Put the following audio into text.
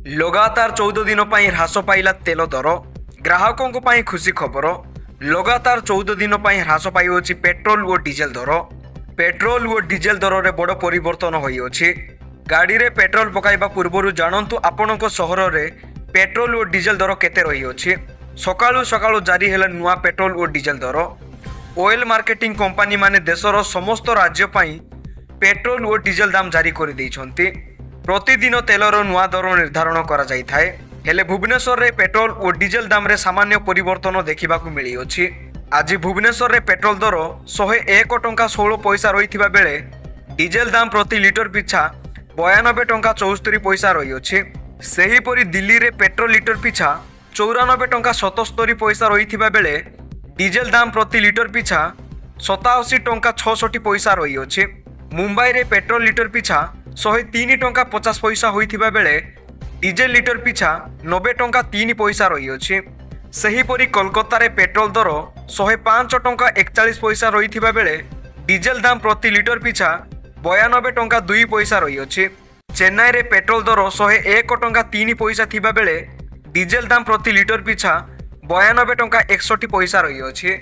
लगातार 14 दिन पर ह्रास पाइला तेल दर। ग्राहकों ପାଇଁ खुशी खबर। लगातार 14 दिन पर ह्रास पाइछि पेट्रोल और डीजेल दर। पेट्रोल और डीजेल दर रे बड़ परिवर्तन होइछि। गाड़ी रे पेट्रोल पकाइबा पूर्वरु जानंतु आपणक सहर रे पेट्रोल और डीजेल दर केते रहिछि। सकाळु सकाळु जारी हेला नुआ पेट्रोल और डीजेल दर। ऑयल मार्केटिंग कंपनी माने देशर समस्त राज्य पई पेट्रोल और डीजेल दाम जारी कर दैछन्ति। प्रतिदिन तेलर नुआ दर निर्धारण करा जाय थाए। हेले भुवनेश्वर रे पेट्रोल और डीजेल दाम रे सामान्य परिवर्तन देखा मिली अछि। आज भुवनेश्वर रे पेट्रोल दर 101 टंका 16 पैसा रहिथिबा बेले डीजेल दाम प्रति लिटर पिछा 92 टंका 74 पैसा रही अछि। सेहीपरि दिल्ली रे पेट्रोल लिटर पिछा 94 टंका 77 पैसा रहिथिबा बेले डीजेल दाम प्रति लिटर पिछा 87 टंका 66 पैसा रही अछि। मुंबई रे पेट्रोल लिटर पिछा 103 टंका 50 पैसा होइथिबा बेले डीजेल लिटर पिछा 90 टंका 3 पैसा रही अछि। सेहीपरि कोलकाता रे पेट्रोल दर 105 टंका 41 पैसा रहिथिबा बेले डीजेल दाम प्रति लिटर पिछा 92 टंका 2 पैसा रही अछि। चेन्नई रे पेट्रोल दर 101 टंका 3 पैसा थिबा बेले डीजेल दाम प्रति लिटर पिछा 92 टंका 61 पैसा रही अछि।